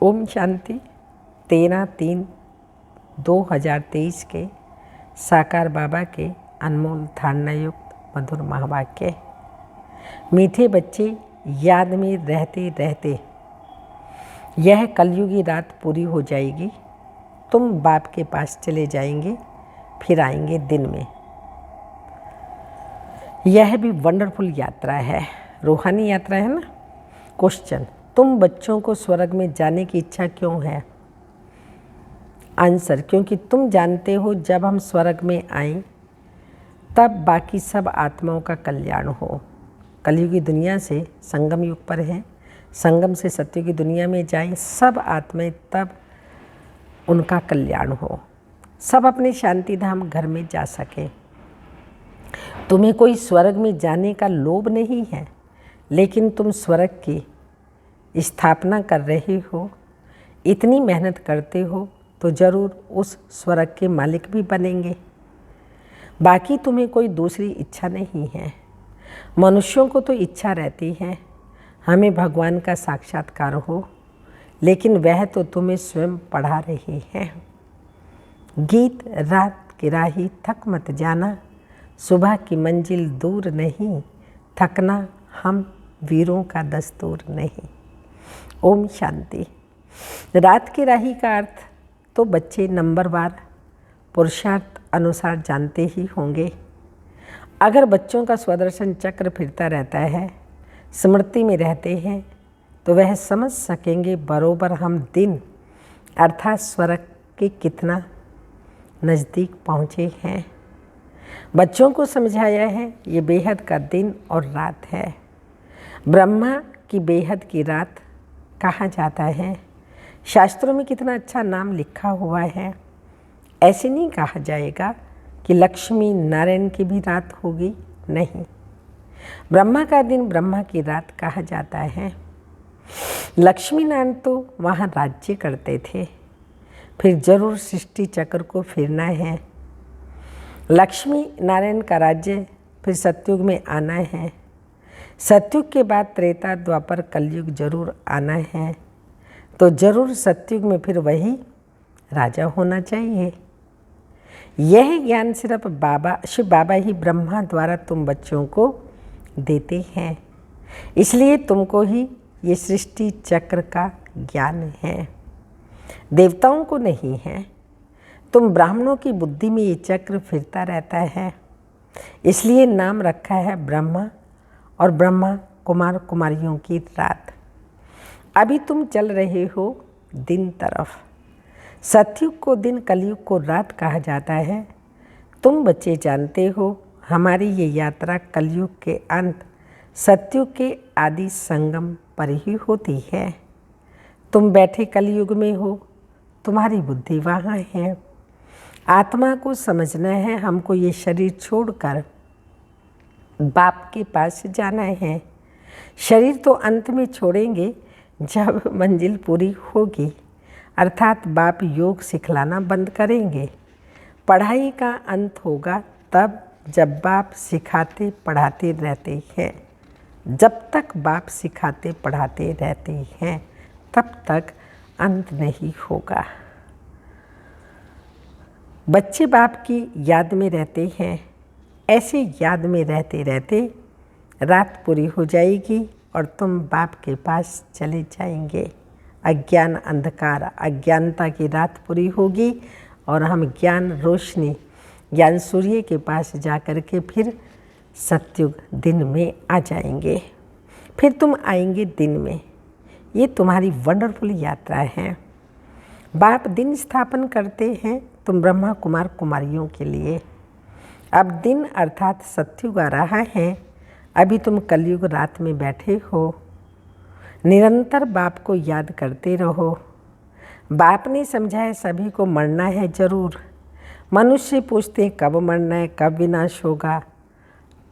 ओम शांति। 13/3/2023 के साकार बाबा के अनमोल धारणा युक्त मधुर महावाक्य। मीठे बच्चे, याद में रहते रहते यह कलयुगी रात पूरी हो जाएगी। तुम बाप के पास चले जाएंगे, फिर आएंगे दिन में। यह भी वंडरफुल यात्रा है, रूहानी यात्रा है ना। क्वेश्चन: तुम बच्चों को स्वर्ग में जाने की इच्छा क्यों है? आंसर: क्योंकि तुम जानते हो जब हम स्वर्ग में आएं तब बाकी सब आत्माओं का कल्याण हो। कलयुगी दुनिया से संगम युग पर है, संगम से सत्युग की दुनिया में जाएं सब आत्माएं, तब उनका कल्याण हो, सब अपने शांति धाम घर में जा सके। तुम्हें कोई स्वर्ग में जाने का लोभ नहीं है, लेकिन तुम स्वर्ग की स्थापना कर रहे हो, इतनी मेहनत करते हो तो ज़रूर उस स्वर्ग के मालिक भी बनेंगे। बाकी तुम्हें कोई दूसरी इच्छा नहीं है। मनुष्यों को तो इच्छा रहती है हमें भगवान का साक्षात्कार हो, लेकिन वह तो तुम्हें स्वयं पढ़ा रहे हैं। गीत रात की राही थक मत जाना, सुबह की मंजिल दूर नहीं, थकना हम वीरों का दस्तूर नहीं। ओम शांति। रात की राही का अर्थ तो बच्चे नंबरवार पुरुषार्थ अनुसार जानते ही होंगे। अगर बच्चों का स्वदर्शन चक्र फिरता रहता है, स्मृति में रहते हैं, तो वह समझ सकेंगे बरोबर हम दिन अर्थात स्वर्ग के कितना नज़दीक पहुँचे हैं। बच्चों को समझाया है ये बेहद का दिन और रात है। ब्रह्मा की बेहद की रात कहा जाता है। शास्त्रों में कितना अच्छा नाम लिखा हुआ है। ऐसे नहीं कहा जाएगा कि लक्ष्मी नारायण की भी रात होगी, नहीं। ब्रह्मा का दिन ब्रह्मा की रात कहा जाता है। लक्ष्मी नारायण तो वहाँ राज्य करते थे, फिर जरूर सृष्टि चक्र को फिरना है। लक्ष्मी नारायण का राज्य फिर सतयुग में आना है। सतयुग के बाद त्रेता द्वापर कलयुग जरूर आना है, तो जरूर सतयुग में फिर वही राजा होना चाहिए। यह ज्ञान सिर्फ शिव बाबा ही ब्रह्मा द्वारा तुम बच्चों को देते हैं, इसलिए तुमको ही ये सृष्टि चक्र का ज्ञान है, देवताओं को नहीं है। तुम ब्राह्मणों की बुद्धि में ये चक्र फिरता रहता है, इसलिए नाम रखा है ब्रह्मा और ब्रह्मा कुमार कुमारियों की रात। अभी तुम चल रहे हो दिन तरफ। सतयुग को दिन, कलयुग को रात कहा जाता है। तुम बच्चे जानते हो हमारी ये यात्रा कलयुग के अंत, सतयुग के आदि संगम पर ही होती है। तुम बैठे कलयुग में हो, तुम्हारी बुद्धि वहाँ है। आत्मा को समझना है हमको ये शरीर छोड़कर बाप के पास जाना है। शरीर तो अंत में छोड़ेंगे जब मंजिल पूरी होगी, अर्थात बाप योग सिखलाना बंद करेंगे। पढ़ाई का अंत होगा तब जब बाप सिखाते पढ़ाते रहते हैं। जब तक बाप सिखाते पढ़ाते रहते हैं तब तक अंत नहीं होगा। बच्चे बाप की याद में रहते हैं। ऐसे याद में रहते रहते रात पूरी हो जाएगी और तुम बाप के पास चले जाएंगे। अज्ञान अंधकार, अज्ञानता की रात पूरी होगी और हम ज्ञान रोशनी, ज्ञान सूर्य के पास जा कर के फिर सतयुग दिन में आ जाएंगे। फिर तुम आएंगे दिन में। ये तुम्हारी वंडरफुल यात्रा है। बाप दिन स्थापन करते हैं तुम ब्रह्मा कुमार कुमारियों के लिए। अब दिन अर्थात सतयुग आ रहा है। अभी तुम कलयुग रात में बैठे हो। निरंतर बाप को याद करते रहो। बाप ने समझाया सभी को मरना है जरूर। मनुष्य पूछते हैं कब मरना है, कब विनाश होगा।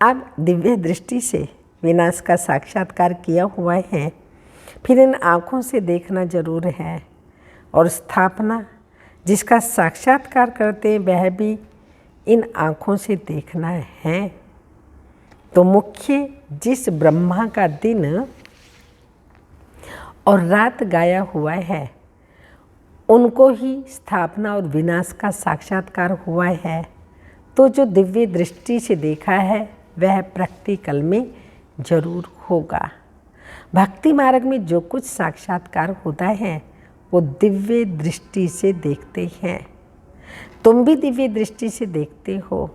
अब दिव्य दृष्टि से विनाश का साक्षात्कार किया हुआ है, फिर इन आँखों से देखना जरूर है। और स्थापना जिसका साक्षात्कार करते हैं वह भी इन आँखों से देखना है। तो मुख्य जिस ब्रह्मा का दिन और रात गाया हुआ है उनको ही स्थापना और विनाश का साक्षात्कार हुआ है। तो जो दिव्य दृष्टि से देखा है वह प्रैक्टिकल में जरूर होगा। भक्ति मार्ग में जो कुछ साक्षात्कार होता है वो दिव्य दृष्टि से देखते हैं। तुम भी दिव्य दृष्टि से देखते हो।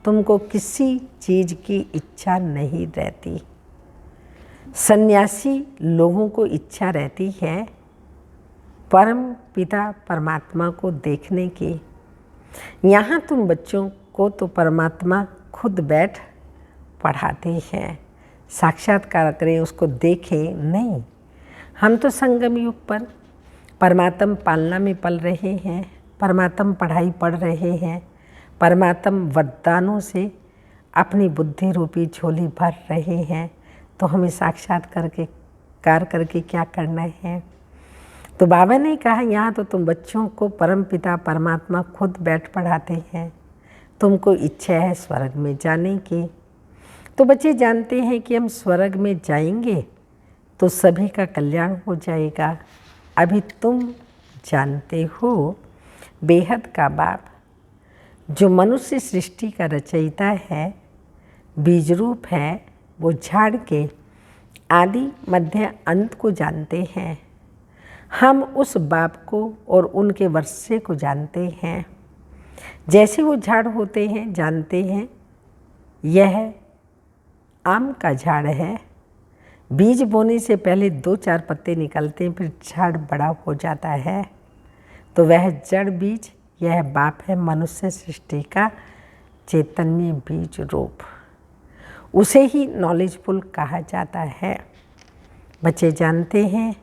तुमको किसी चीज़ की इच्छा नहीं रहती। सन्यासी लोगों को इच्छा रहती है परम पिता परमात्मा को देखने की। यहाँ तुम बच्चों को तो परमात्मा खुद बैठ पढ़ाते हैं, साक्षात्कार करें, उसको देखें नहीं। हम तो संगम युग पर परमात्म पालना में पल रहे हैं, परमात्म पढ़ाई पढ़ रहे हैं, परमात्म वरदानों से अपनी बुद्धि रूपी झोली भर रहे हैं। तो हमें साक्षात्कार करके क्या करना है? तो बाबा ने कहा यहाँ तो तुम बच्चों को परम पिता परमात्मा खुद बैठ पढ़ाते हैं। तुमको इच्छा है स्वर्ग में जाने की। तो बच्चे जानते हैं कि हम स्वर्ग में जाएंगे तो सभी का कल्याण हो जाएगा। अभी तुम जानते हो बेहद का बाप जो मनुष्य सृष्टि का रचयिता है, बीज रूप है, वो झाड़ के आदि मध्य अंत को जानते हैं। हम उस बाप को और उनके वर्षे को जानते हैं। जैसे वो झाड़ होते हैं, जानते हैं यह आम का झाड़ है। बीज बोने से पहले 2-4 पत्ते निकलते हैं, फिर झाड़ बड़ा हो जाता है। तो वह जड़ बीज यह बाप है, मनुष्य सृष्टि का चैतन्य बीज रूप। उसे ही नॉलेजफुल कहा जाता है। बच्चे जानते हैं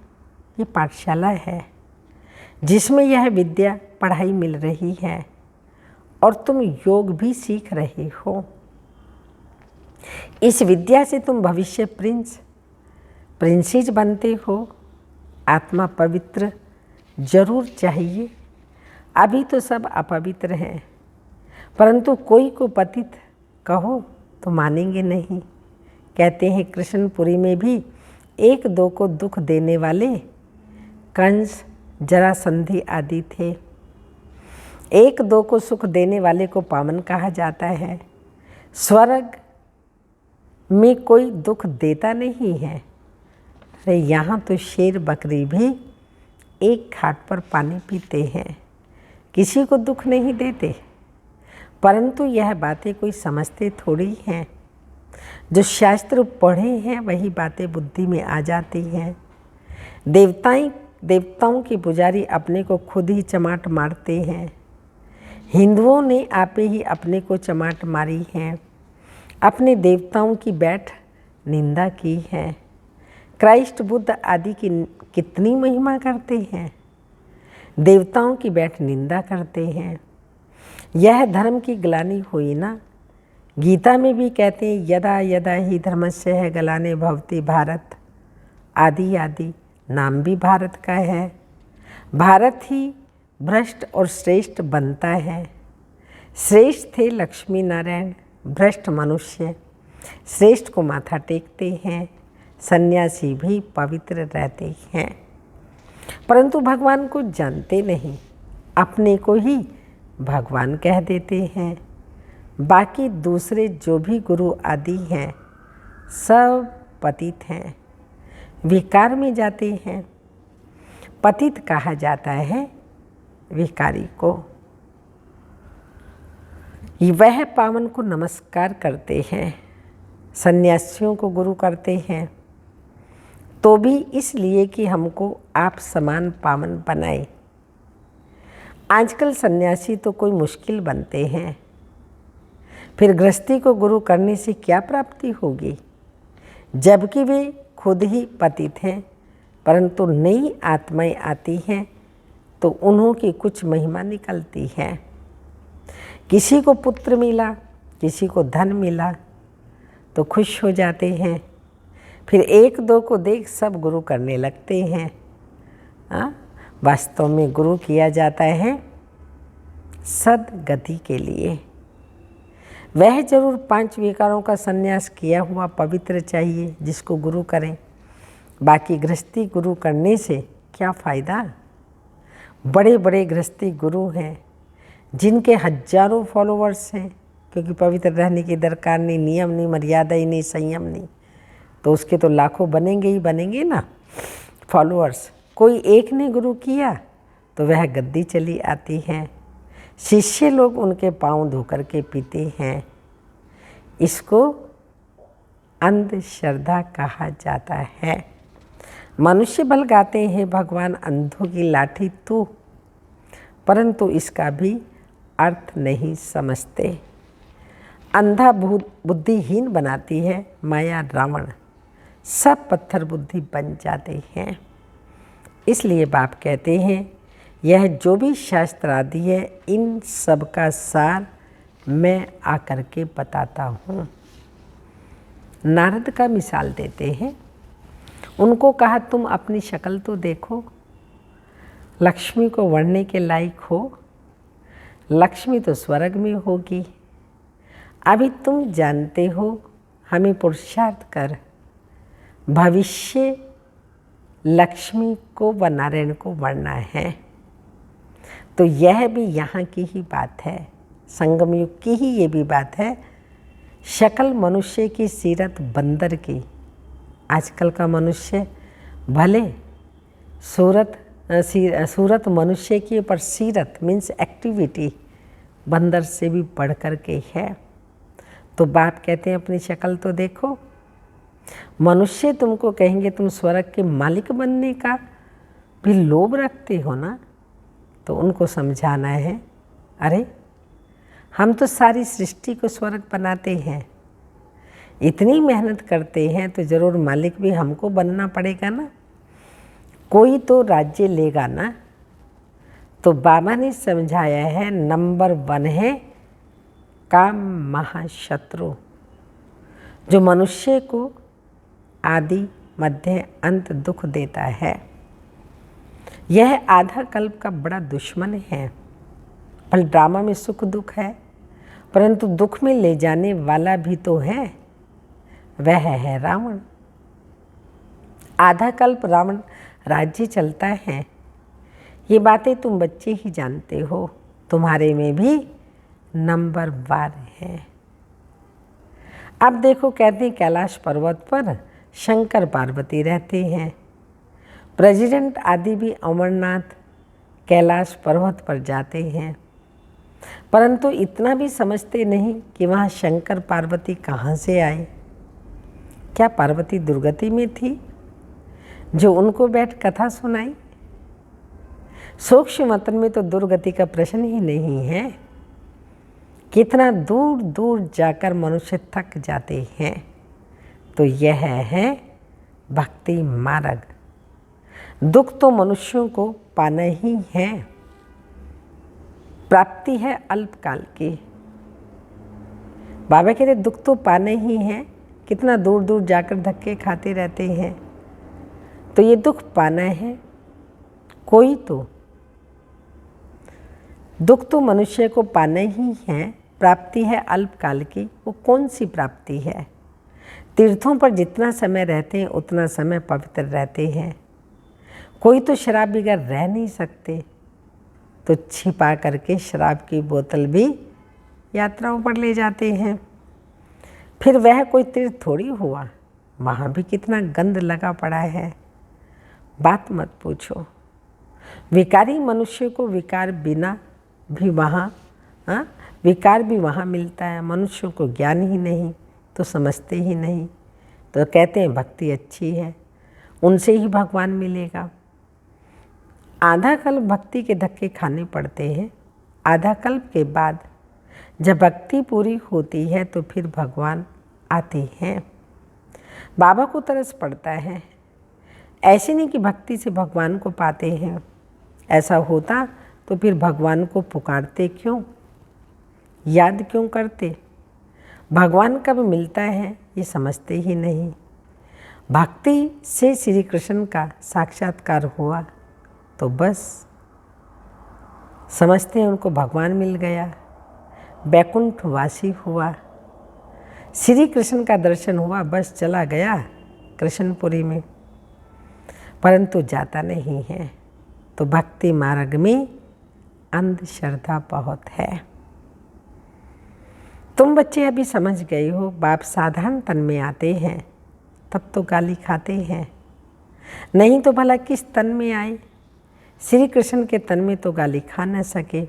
ये पाठशाला है जिसमें यह विद्या पढ़ाई मिल रही है और तुम योग भी सीख रहे हो। इस विद्या से तुम भविष्य प्रिंसेस बनते हो। आत्मा पवित्र जरूर चाहिए। अभी तो सब अपवित्र हैं, परंतु कोई को पतित कहो तो मानेंगे नहीं। कहते हैं कृष्णपुरी में भी 1-2 को दुख देने वाले कंस जरासंधि आदि थे। 1-2 को सुख देने वाले को पावन कहा जाता है। स्वर्ग में कोई दुख देता नहीं है। अरे यहाँ तो शेर बकरी भी एक घाट पर पानी पीते हैं, किसी को दुख नहीं देते। परंतु यह बातें कोई समझते थोड़ी हैं। जो शास्त्र पढ़े हैं वही बातें बुद्धि में आ जाती हैं। देवताओं के पुजारी अपने को खुद ही चमाट मारते हैं। हिंदुओं ने आपे ही अपने को चमाट मारी है, अपने देवताओं की बैठ निंदा की है। क्राइस्ट बुद्ध आदि की कितनी महिमा करते हैं, देवताओं की बैठ निंदा करते हैं। यह धर्म की ग्लानि हुई ना। गीता में भी कहते हैं यदा यदा ही धर्मस्य है ग्लानि भवति भारत। आदि आदि नाम भी भारत का है। भारत ही भ्रष्ट और श्रेष्ठ बनता है। श्रेष्ठ थे लक्ष्मी नारायण, भ्रष्ट मनुष्य श्रेष्ठ को माथा टेकते हैं। सन्यासी भी पवित्र रहते हैं, परंतु भगवान को जानते नहीं, अपने को ही भगवान कह देते हैं। बाकी दूसरे जो भी गुरु आदि हैं सब पतित हैं, विकार में जाते हैं। पतित कहा जाता है विकारी को। वह पावन को नमस्कार करते हैं, सन्यासियों को गुरु करते हैं, तो भी इसलिए कि हमको आप समान पावन बनाए। आजकल सन्यासी तो कोई मुश्किल बनते हैं, फिर गृहस्थी को गुरु करने से क्या प्राप्ति होगी, जबकि वे खुद ही पतित हैं। परंतु नई आत्माएं आती हैं तो उन्हों की कुछ महिमा निकलती है। किसी को पुत्र मिला, किसी को धन मिला तो खुश हो जाते हैं, फिर 1-2 को देख सब गुरु करने लगते हैं। वास्तव में गुरु किया जाता है सद्गति के लिए। वह जरूर 5 विकारों का संन्यास किया हुआ पवित्र चाहिए जिसको गुरु करें। बाकी गृहस्थी गुरु करने से क्या फ़ायदा? बड़े बड़े गृहस्थी गुरु हैं जिनके हजारों फॉलोअर्स हैं, क्योंकि पवित्र रहने की दरकार नहीं, नियम नहीं, मर्यादा ही नहीं, संयम नहीं, तो उसके तो लाखों बनेंगे ही बनेंगे ना फॉलोअर्स। कोई एक ने गुरु किया तो वह गद्दी चली आती है। शिष्य लोग उनके पांव धो कर के पीते हैं। इसको अंधश्रद्धा कहा जाता है। मनुष्य भल गाते हैं भगवान अंधों की लाठी तू, परंतु इसका भी अर्थ नहीं समझते। अंधा बुद्धिहीन बनाती है माया रावण, सब पत्थर बुद्धि बन जाते हैं। इसलिए बाप कहते हैं यह जो भी शास्त्र आदि है इन सब का सार मैं आकर के बताता हूँ। नारद का मिसाल देते हैं। उनको कहा तुम अपनी शक्ल तो देखो, लक्ष्मी को वरने के लायक हो, लक्ष्मी तो स्वर्ग में होगी। अभी तुम जानते हो हमें पुरुषार्थ कर भविष्य लक्ष्मी को व नारायण को वरना है। तो यह भी यहाँ की ही बात है, संगम युग की ही ये भी बात है। शक्ल मनुष्य की, सीरत बंदर की। आजकल का मनुष्य भले सूरत मनुष्य की, पर सीरत मीन्स एक्टिविटी बंदर से भी बढ़ कर के है। तो बाप कहते हैं अपनी शक्ल तो देखो। मनुष्य तुमको कहेंगे तुम स्वर्ग के मालिक बनने का भी लोभ रखते हो ना, तो उनको समझाना है अरे हम तो सारी सृष्टि को स्वर्ग बनाते हैं, इतनी मेहनत करते हैं तो ज़रूर मालिक भी हमको बनना पड़ेगा ना, कोई तो राज्य लेगा ना। तो बाबा ने समझाया है नंबर 1 है काम महाशत्रु, जो मनुष्य को आदि मध्य अंत दुख देता है। यह आधा कल्प का बड़ा दुश्मन है। पर ड्रामा में सुख दुख है, परंतु दुख में ले जाने वाला भी तो है, वह है रावण। आधा कल्प रावण राज्य चलता है। ये बातें तुम बच्चे ही जानते हो, तुम्हारे में भी नंबर 12 है। अब देखो कहते हैं कैलाश पर्वत पर शंकर पार्वती रहते हैं। प्रेसिडेंट आदि भी अमरनाथ कैलाश पर्वत पर जाते हैं, परंतु इतना भी समझते नहीं कि वहाँ शंकर पार्वती कहाँ से आए। क्या पार्वती दुर्गति में थी जो उनको बैठ कथा सुनाई? सूक्ष्म मतन में तो दुर्गति का प्रश्न ही नहीं है। कितना दूर दूर जाकर मनुष्य थक जाते हैं। तो यह है भक्ति मार्ग। दुख तो मनुष्यों को पाना ही है, प्राप्ति है अल्पकाल की। बाबा कहते दुख तो पाना ही है, कितना दूर दूर जाकर धक्के खाते रहते हैं, तो ये दुख पाना है। कोई तो दुख तो मनुष्य को पाना ही है, प्राप्ति है अल्पकाल की। वो कौन सी प्राप्ति है? तीर्थों पर जितना समय रहते हैं उतना समय पवित्र रहते हैं। कोई तो शराब बगैर रह नहीं सकते, तो छिपा करके शराब की बोतल भी यात्राओं पर ले जाते हैं। फिर वह कोई तीर्थ थोड़ी हुआ, वहाँ भी कितना गंध लगा पड़ा है, बात मत पूछो। विकारी मनुष्य को विकार बिना भी वहाँ विकार भी वहाँ मिलता है। मनुष्यों को ज्ञान ही नहीं तो समझते ही नहीं, तो कहते हैं भक्ति अच्छी है, उनसे ही भगवान मिलेगा। आधा कल्प भक्ति के धक्के खाने पड़ते हैं। आधा कल्प के बाद जब भक्ति पूरी होती है तो फिर भगवान आते हैं। बाबा को तरस पड़ता है। ऐसे नहीं कि भक्ति से भगवान को पाते हैं, ऐसा होता तो फिर भगवान को पुकारते क्यों, याद क्यों करते? भगवान कब मिलता है ये समझते ही नहीं। भक्ति से श्री कृष्ण का साक्षात्कार हुआ तो बस समझते हैं उनको भगवान मिल गया, बैकुंठ वासी हुआ, श्री कृष्ण का दर्शन हुआ, बस चला गया कृष्णपुरी में। परंतु जाता नहीं है। तो भक्ति मार्ग में अंधश्रद्धा बहुत है। तुम बच्चे अभी समझ गए हो, बाप साधारण तन में आते हैं तब तो गाली खाते हैं, नहीं तो भला किस तन में आए। श्री कृष्ण के तन में तो गाली खा न सके,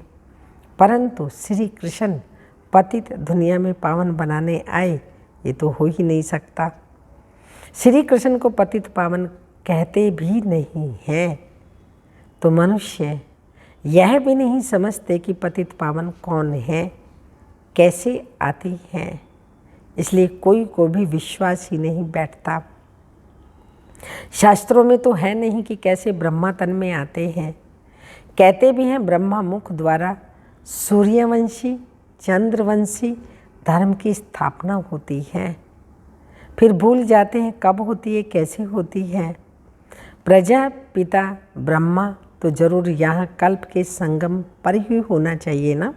परंतु श्री कृष्ण पतित दुनिया में पावन बनाने आए, ये तो हो ही नहीं सकता। श्री कृष्ण को पतित पावन कहते भी नहीं हैं, तो मनुष्य यह भी नहीं समझते कि पतित पावन कौन है, कैसे आती हैं, इसलिए कोई को भी विश्वास ही नहीं बैठता। शास्त्रों में तो है नहीं कि कैसे ब्रह्मा तन में आते हैं। कहते भी हैं ब्रह्मा मुख द्वारा सूर्यवंशी चंद्रवंशी धर्म की स्थापना होती है, फिर भूल जाते हैं कब होती है, कैसे होती है। प्रजापिता ब्रह्मा तो जरूर यहाँ कल्प के संगम पर ही होना चाहिए ना,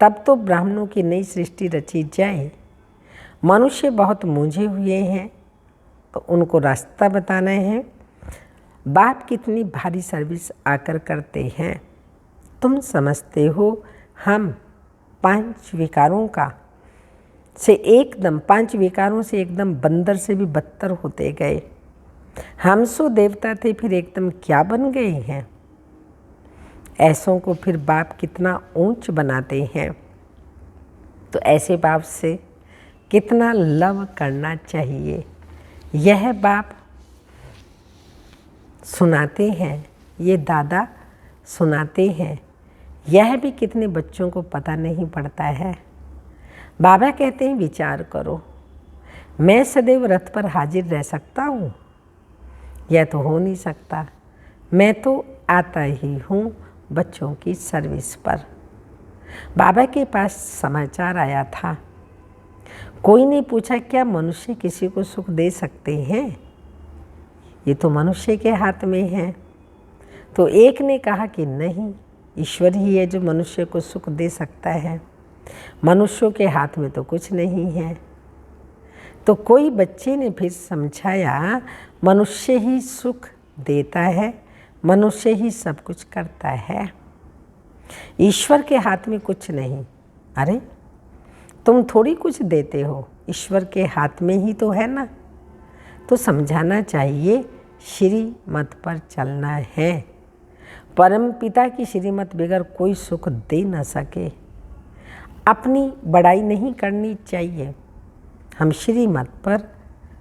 तब तो ब्राह्मणों की नई सृष्टि रची जाए। मनुष्य बहुत मूंझे हुए हैं, तो उनको रास्ता बताना है। बाप कितनी भारी सर्विस आकर करते हैं। तुम समझते हो हम पांच विकारों से एकदम बंदर से भी बदतर होते गए। हम सो देवता थे, फिर एकदम क्या बन गए हैं। ऐसों को फिर बाप कितना ऊंच बनाते हैं। तो ऐसे बाप से कितना लव करना चाहिए। यह बाप सुनाते हैं, ये दादा सुनाते हैं, यह भी कितने बच्चों को पता नहीं पड़ता है। बाबा कहते हैं विचार करो, मैं सदैव रथ पर हाजिर रह सकता हूँ? यह तो हो नहीं सकता। मैं तो आता ही हूँ बच्चों की सर्विस पर। बाबा के पास समाचार आया था, कोई ने पूछा क्या मनुष्य किसी को सुख दे सकते हैं? ये तो मनुष्य के हाथ में है। तो एक ने कहा कि नहीं, ईश्वर ही है जो मनुष्य को सुख दे सकता है, मनुष्यों के हाथ में तो कुछ नहीं है। तो कोई बच्चे ने फिर समझाया, मनुष्य ही सुख देता है, मनुष्य ही सब कुछ करता है, ईश्वर के हाथ में कुछ नहीं। अरे तुम थोड़ी कुछ देते हो, ईश्वर के हाथ में ही तो है ना। तो समझाना चाहिए श्रीमत पर चलना है। परम पिता की श्रीमत बगैर कोई सुख दे न सके। अपनी बड़ाई नहीं करनी चाहिए। हम श्रीमत पर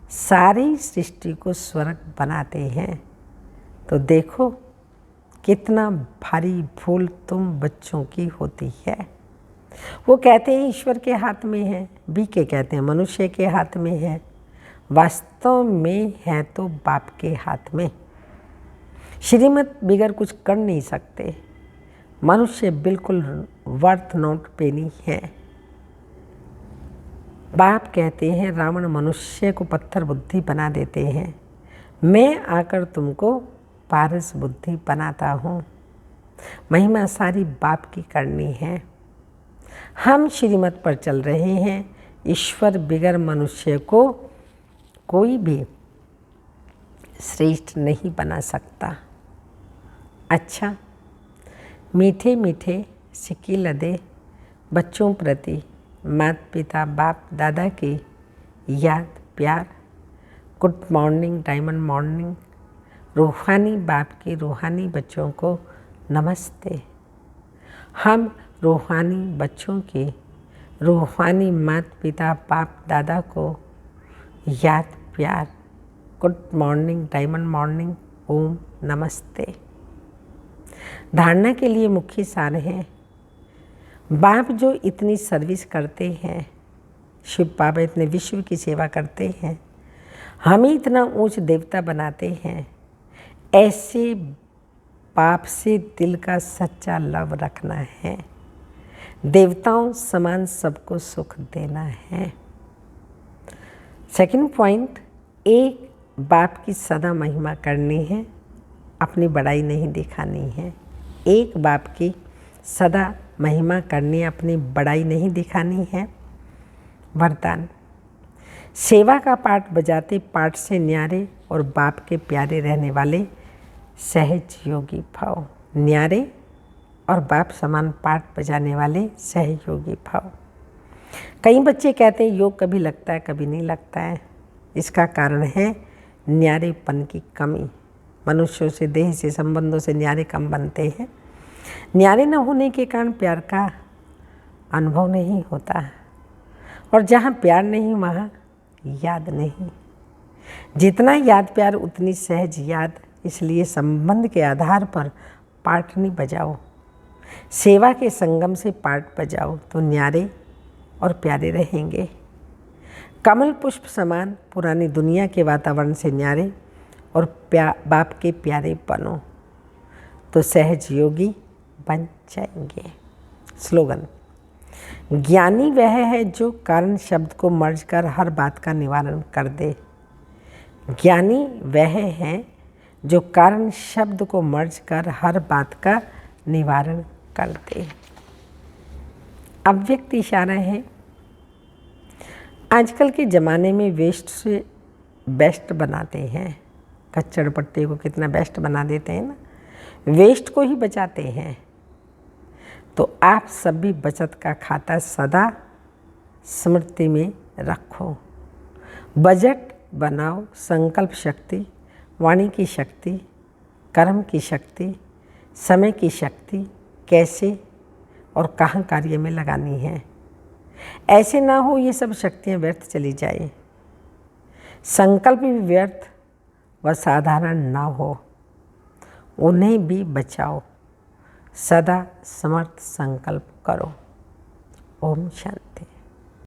सारी सृष्टि को स्वर्ग बनाते हैं। तो देखो कितना भारी भूल तुम बच्चों की होती है। वो कहते हैं ईश्वर के हाथ में है, बीके कहते हैं मनुष्य के हाथ में है। वास्तव में है तो बाप के हाथ में। श्रीमत बिगर कुछ कर नहीं सकते। मनुष्य बिल्कुल वर्थ नॉट पेनी है। बाप कहते हैं रावण मनुष्य को पत्थर बुद्धि बना देते हैं, मैं आकर तुमको पारस बुद्धि बनाता हूँ। महिमा सारी बाप की करनी है। हम श्रीमत पर चल रहे हैं। ईश्वर बिगर मनुष्य को कोई भी श्रेष्ठ नहीं बना सकता। अच्छा, मीठे मीठे सिक्की लदे बच्चों प्रति माता पिता बाप दादा की याद प्यार। Good morning, diamond morning. रूहानी बाप के रूहानी बच्चों को नमस्ते। हम रूहानी बच्चों के रूहानी माता पिता बाप दादा को याद प्यार। गुड मॉर्निंग, डायमंड मॉर्निंग, ओम नमस्ते। धारणा के लिए मुख्य सार है। बाप जो इतनी सर्विस करते हैं, शिव बाबा इतने विश्व की सेवा करते हैं, हमें इतना ऊंच देवता बनाते हैं। ऐसे बाप से दिल का सच्चा लव रखना है। देवताओं समान सबको सुख देना है। सेकंड पॉइंट, एक बाप की सदा महिमा करनी है, अपनी बड़ाई नहीं दिखानी है। एक बाप की सदा महिमा करनी, अपनी बड़ाई नहीं दिखानी है। वरदान, सेवा का पाठ बजाते पाठ से न्यारे और बाप के प्यारे रहने वाले सहज योगी भव। न्यारे और बाप समान पाठ बजाने वाले सहयोगी भव। कई बच्चे कहते हैं योग कभी लगता है कभी नहीं लगता है। इसका कारण है न्यारेपन की कमी। मनुष्यों से, देह से, संबंधों से न्यारे कम बनते हैं। न्यारे न होने के कारण प्यार का अनुभव नहीं होता, और जहाँ प्यार नहीं वहाँ याद नहीं। जितना याद प्यार उतनी सहज याद। इसलिए संबंध के आधार पर पाठ नहीं बजाओ, सेवा के संगम से पाठ बजाओ तो न्यारे और प्यारे रहेंगे। कमल पुष्प समान पुरानी दुनिया के वातावरण से न्यारे और बाप के प्यारे बनो तो सहज योगी बन जाएंगे। स्लोगन। ज्ञानी वह है जो कारण शब्द को मर्ज कर हर बात का निवारण कर दे। ज्ञानी वह है जो कारण शब्द को मर्ज कर हर बात का निवारण कर दे। अव्यक्त इशारा है। आजकल के ज़माने में वेस्ट से बेस्ट बनाते हैं। कच्चड़ पट्टे को कितना बेस्ट बना देते हैं ना, वेस्ट को ही बचाते हैं। तो आप सभी बचत का खाता सदा स्मृति में रखो। बजट बनाओ। संकल्प शक्ति, वाणी की शक्ति, कर्म की शक्ति, समय की शक्ति कैसे और कहाँ कार्य में लगानी है। ऐसे ना हो ये सब शक्तियाँ व्यर्थ चली जाए। संकल्प भी व्यर्थ व साधारण ना हो, उन्हें भी बचाओ। सदा समर्थ संकल्प करो। ओम शांति।